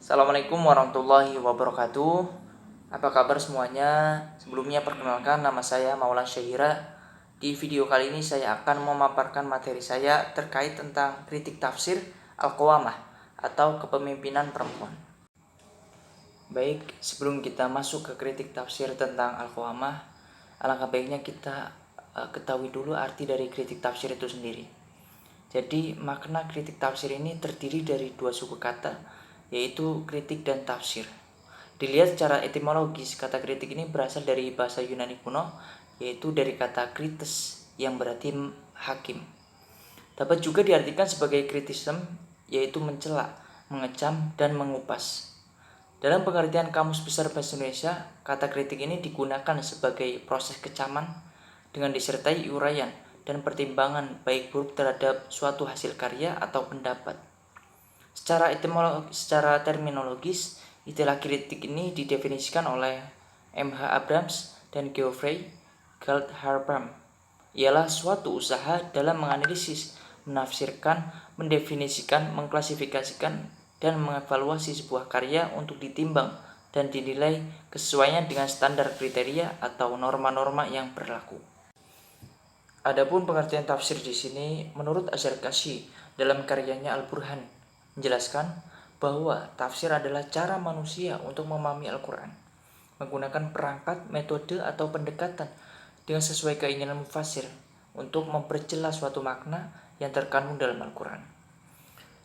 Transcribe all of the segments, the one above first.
Assalamualaikum warahmatullahi wabarakatuh. Apa kabar semuanya? Sebelumnya perkenalkan, nama saya Maula Syahira. Di video kali ini saya akan memaparkan materi saya terkait tentang kritik tafsir Al-Qawamah atau kepemimpinan perempuan. Baik, sebelum kita masuk ke kritik tafsir tentang Al-Qawamah, alangkah baiknya kita ketahui dulu arti dari kritik tafsir itu sendiri. Jadi makna kritik tafsir ini terdiri dari dua suku kata, yaitu kritik dan tafsir. Dilihat secara etimologis, kata kritik ini berasal dari bahasa Yunani kuno, yaitu dari kata krites yang berarti hakim. Dapat juga diartikan sebagai kritisism, yaitu mencela, mengecam, dan mengupas. Dalam pengertian Kamus Besar Bahasa Indonesia, kata kritik ini digunakan sebagai proses kecaman dengan disertai uraian dan pertimbangan baik buruk terhadap suatu hasil karya atau pendapat. Secara terminologis, istilah kritik ini didefinisikan oleh M.H. Abrams dan Geoffrey Goldhardt. Ialah suatu usaha dalam menganalisis, menafsirkan, mendefinisikan, mengklasifikasikan, dan mengevaluasi sebuah karya untuk ditimbang dan dinilai kesesuaiannya dengan standar kriteria atau norma-norma yang berlaku. Adapun pengertian tafsir di sini, menurut Az-Zarkashi dalam karyanya Al-Burhan, menjelaskan bahwa tafsir adalah cara manusia untuk memahami Al-Quran, menggunakan perangkat, metode, atau pendekatan dengan sesuai keinginan mufasir untuk memperjelas suatu makna yang terkandung dalam Al-Quran.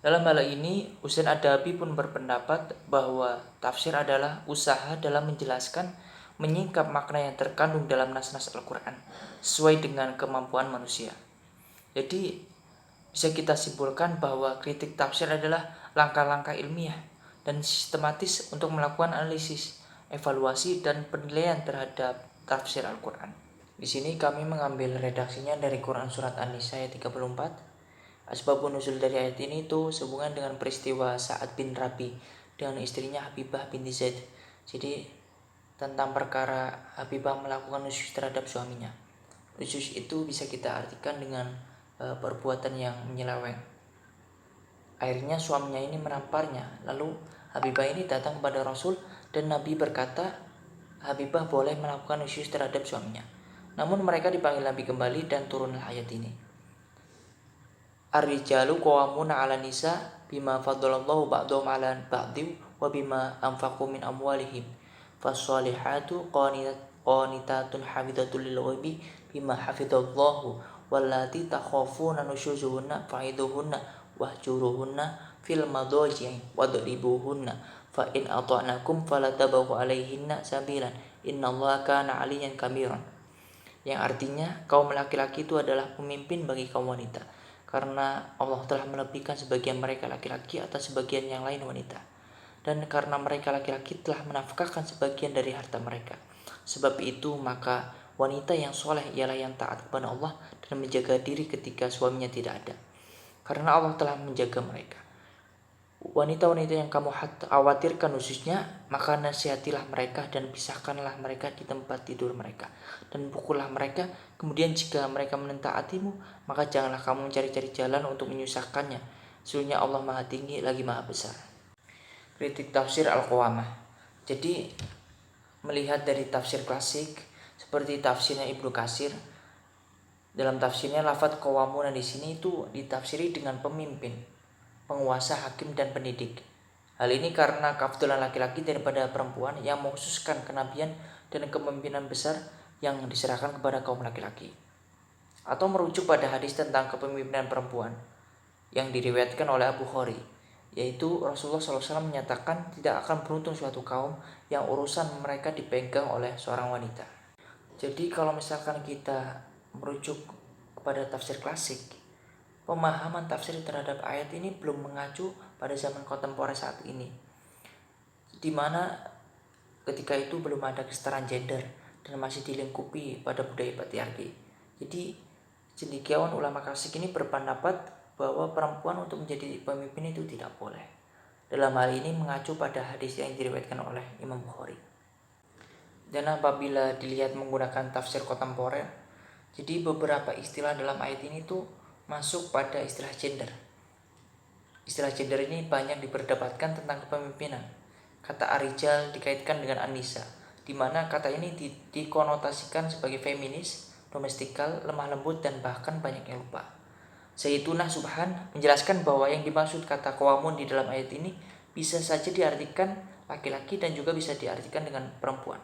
Dalam hal ini, Husain Ad-Dahabi pun berpendapat bahwa tafsir adalah usaha dalam menjelaskan, menyingkap makna yang terkandung dalam nas-nas Al-Quran sesuai dengan kemampuan manusia. Jadi, bisa kita simpulkan bahwa kritik tafsir adalah langkah-langkah ilmiah dan sistematis untuk melakukan analisis, evaluasi, dan penilaian terhadap tafsir Al-Quran. Di sini kami mengambil redaksinya dari Quran Surat An-Nisa ayat 34. Asbabun nuzul dari ayat ini itu sehubungan dengan peristiwa Sa'ad bin Rabi dengan istrinya Habibah binti Zaid. Jadi tentang perkara Habibah melakukan nusyuz terhadap suaminya. Nusyuz itu bisa kita artikan dengan perbuatan yang menyeleweng. Akhirnya suaminya ini menamparnya. Lalu Habibah ini datang kepada Rasul dan Nabi berkata Habibah boleh melakukan nusyuz terhadap suaminya. Namun mereka dipanggil Nabi kembali dan turunlah ayat ini. Ar-rijalu qawwamuna 'alan nisa bima faddalallahu ba'dahum 'ala ba'din wa bima anfaqu min amwalihim. Fas-shalihatu qanitatun hafidatul lil ghaibi bima hafidallahu wallati takhafuna nusyuzuhunna fa'iduhunna wahjuruhunna fil madaji'i wadribuhunna fa in ata'nakum fala tabahu 'alaihinna sabilan innallaha kana 'aliyan kabiran. Yang artinya kaum laki-laki itu adalah pemimpin bagi kaum wanita, karena Allah telah melebihkan sebagian mereka laki-laki atas sebagian yang lain wanita, dan karena mereka laki-laki telah menafkahkan sebagian dari harta mereka. Sebab itu maka wanita yang soleh ialah yang taat kepada Allah dan menjaga diri ketika suaminya tidak ada, karena Allah telah menjaga mereka. Wanita-wanita yang kamu khawatirkan khususnya, maka nasihatilah mereka dan pisahkanlah mereka di tempat tidur mereka, dan pukullah mereka. Kemudian jika mereka mentaatimu, maka janganlah kamu mencari-cari jalan untuk menyusahkannya. Sesungguhnya Allah Maha Tinggi lagi Maha Besar. Kritik tafsir Al-Qawamah. Jadi melihat dari tafsir klasik seperti tafsirnya Ibnu Katsir, dalam tafsirnya lafadz qawwamuna di sini itu ditafsiri dengan pemimpin, penguasa, hakim, dan pendidik. Hal ini karena keafdalan laki-laki daripada perempuan yang mengkhususkan kenabian dan kepemimpinan besar yang diserahkan kepada kaum laki-laki. Atau merujuk pada hadis tentang kepemimpinan perempuan yang diriwayatkan oleh Abu Khari, yaitu Rasulullah SAW menyatakan tidak akan beruntung suatu kaum yang urusan mereka dipegang oleh seorang wanita. Jadi kalau misalkan kita merujuk kepada tafsir klasik, pemahaman tafsir terhadap ayat ini belum mengacu pada zaman kontemporer saat ini, di mana ketika itu belum ada kesetaraan gender dan masih dilingkupi pada budaya patriarki. Jadi cendekiawan ulama klasik ini berpendapat bahwa perempuan untuk menjadi pemimpin itu tidak boleh. Dalam hal ini mengacu pada hadis yang diriwayatkan oleh Imam Bukhari. Dan apabila dilihat menggunakan tafsir kontemporer, jadi beberapa istilah dalam ayat ini tuh masuk pada istilah gender. Istilah gender ini banyak diperdebatkan tentang kepemimpinan. Kata Arijal dikaitkan dengan Anisa, di mana kata ini dikonotasikan sebagai feminis, domestikal, lemah lembut, dan bahkan banyak yang lupa. Zaitunah Subhan menjelaskan bahwa yang dimaksud kata qawamun di dalam ayat ini bisa saja diartikan laki-laki dan juga bisa diartikan dengan perempuan.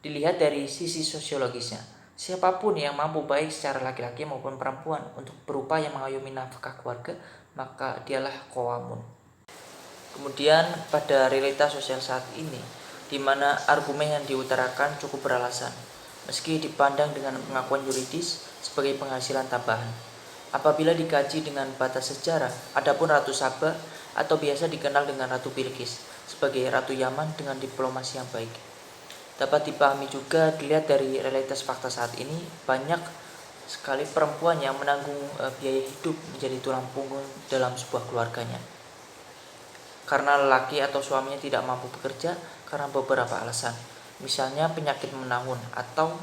Dilihat dari sisi sosiologisnya, siapapun yang mampu baik secara laki-laki maupun perempuan untuk berupaya mengayomi nafkah keluarga, maka dialah qawamun. Kemudian pada realitas sosial saat ini, di mana argumen yang diutarakan cukup beralasan, meski dipandang dengan pengakuan yuridis sebagai penghasilan tambahan. Apabila dikaji dengan batas sejarah, adapun Ratu Saba atau biasa dikenal dengan Ratu Bilqis sebagai Ratu Yaman dengan diplomasi yang baik. Dapat dipahami juga dilihat dari realitas fakta saat ini, banyak sekali perempuan yang menanggung biaya hidup menjadi tulang punggung dalam sebuah keluarganya. Karena lelaki atau suaminya tidak mampu bekerja karena beberapa alasan, misalnya penyakit menahun atau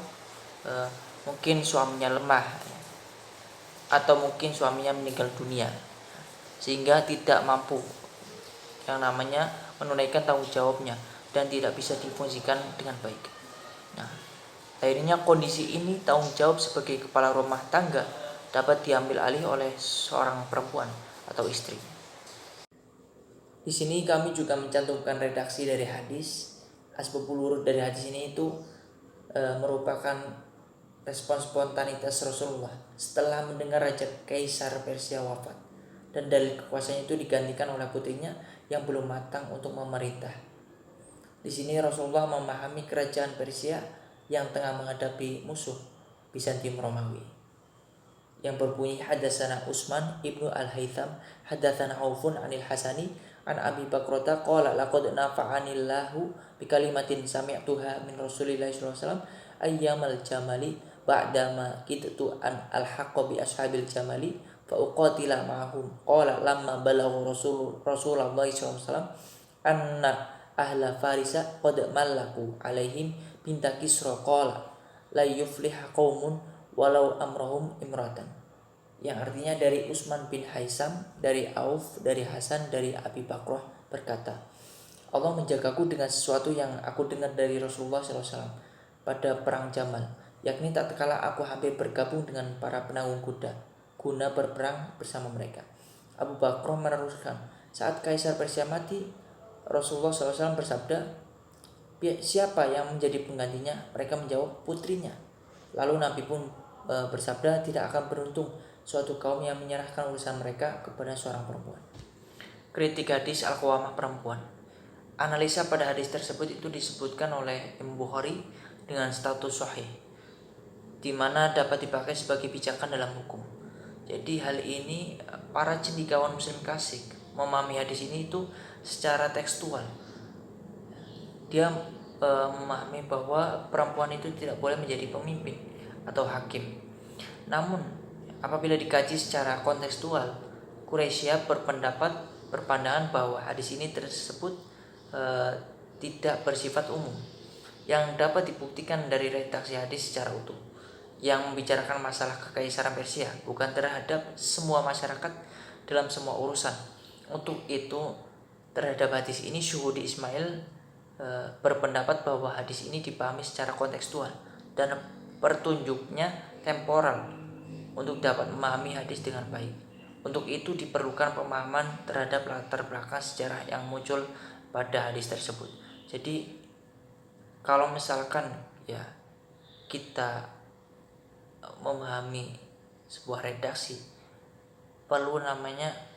mungkin suaminya lemah, atau mungkin suaminya meninggal dunia, sehingga tidak mampu yang namanya menunaikan tanggung jawabnya dan tidak bisa difungsikan dengan baik. Nah, akhirnya kondisi ini tanggung jawab sebagai kepala rumah tangga dapat diambil alih oleh seorang perempuan atau istri. Di sini kami juga mencantumkan redaksi dari hadis. Asbabul wurud dari hadis ini itu merupakan respon spontanitas Rasulullah setelah mendengar Raja Kaisar Persia wafat, dan dalil kekuasaannya itu digantikan oleh putrinya yang belum matang untuk memerintah. Di sini Rasulullah memahami kerajaan Persia yang tengah menghadapi musuh Bizantium Romawi, yang berbunyi hadatsana Utsman ibnu Al-Haytham hadatsana Aufun anil Hasani an Abi Bakrata qala laqad nafa'anillahu bikalimatin sami'tuha min Rasulillah sallallahu alaihi wasallam ayyamal jamali ba'dama kittu an al-haqqa bi ashabil jamali fa uqatila ma'ahum qala lamma balagha Rasulullah sallallahu alaihi wasallam anna ahla farisa qad mallaku alaihim binta Kisra qala la yufliha qaumun walau amrahum imratan, yang artinya dari Utsman bin Haisam, dari Auf, dari Hasan, dari Abi Bakrah berkata, Allah menjagaku dengan sesuatu yang aku dengar dari Rasulullah SAW pada perang Jamal, yakni tatkala aku hampir bergabung dengan para penanggung kuda guna berperang bersama mereka. Abu Bakrah meneruskan, saat Kaisar Persia mati, Rasulullah SAW bersabda, siapa yang menjadi penggantinya? Mereka menjawab, putrinya. Lalu Nabi pun bersabda, tidak akan beruntung suatu kaum yang menyerahkan urusan mereka kepada seorang perempuan. Kritik hadis Al-Qawamah perempuan. Analisa pada hadis tersebut itu disebutkan oleh Imam Bukhari dengan status sahih, di mana dapat dipakai sebagai pijakan dalam hukum. Jadi hal ini para cendekiawan muslim klasik memahami hadis ini itu secara tekstual. Dia memahami bahwa perempuan itu tidak boleh menjadi pemimpin atau hakim. Namun apabila dikaji secara kontekstual, Quraisy berpandangan bahwa hadis ini tersebut tidak bersifat umum, yang dapat dibuktikan dari redaksi hadis secara utuh, yang membicarakan masalah kekaisaran Persia, bukan terhadap semua masyarakat dalam semua urusan. Untuk itu terhadap hadis ini Syuhudi Ismail berpendapat bahwa hadis ini dipahami secara kontekstual dan pertunjuknya temporal untuk dapat memahami hadis dengan baik. Untuk itu diperlukan pemahaman terhadap latar belakang sejarah yang muncul pada hadis tersebut. Jadi kalau misalkan ya kita memahami sebuah redaksi, perlu namanya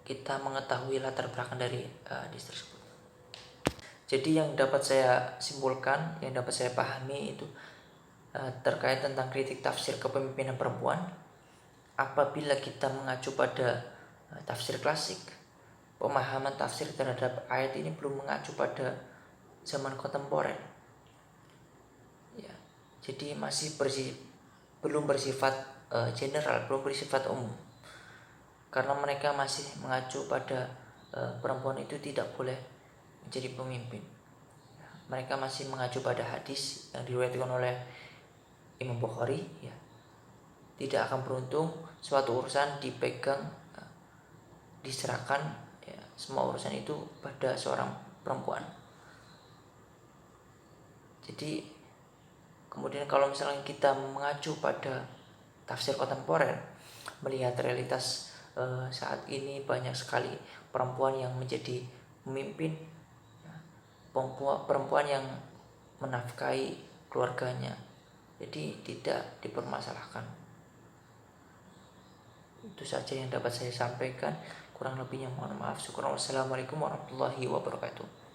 kita mengetahui latar belakang dari hadis tersebut. Jadi yang dapat saya simpulkan, yang dapat saya pahami itu terkait tentang kritik tafsir kepemimpinan perempuan. Apabila kita mengacu pada tafsir klasik, pemahaman tafsir terhadap ayat ini belum mengacu pada zaman kontemporer. Ya, jadi masih belum bersifat general, belum bersifat umum. Karena mereka masih mengacu pada perempuan itu tidak boleh menjadi pemimpin. Mereka masih mengacu pada hadis yang diriwayatkan oleh Imam Bukhari, ya, tidak akan beruntung suatu urusan dipegang, diserahkan, ya, semua urusan itu pada seorang perempuan. Jadi kemudian kalau misalnya kita mengacu pada tafsir kontemporer, melihat realitas saat ini banyak sekali perempuan yang menjadi pemimpin, perempuan yang menafkahi keluarganya, jadi tidak dipermasalahkan. Itu saja yang dapat saya sampaikan, kurang lebihnya mohon maaf. Syukur. Wassalamualaikum warahmatullahi wabarakatuh.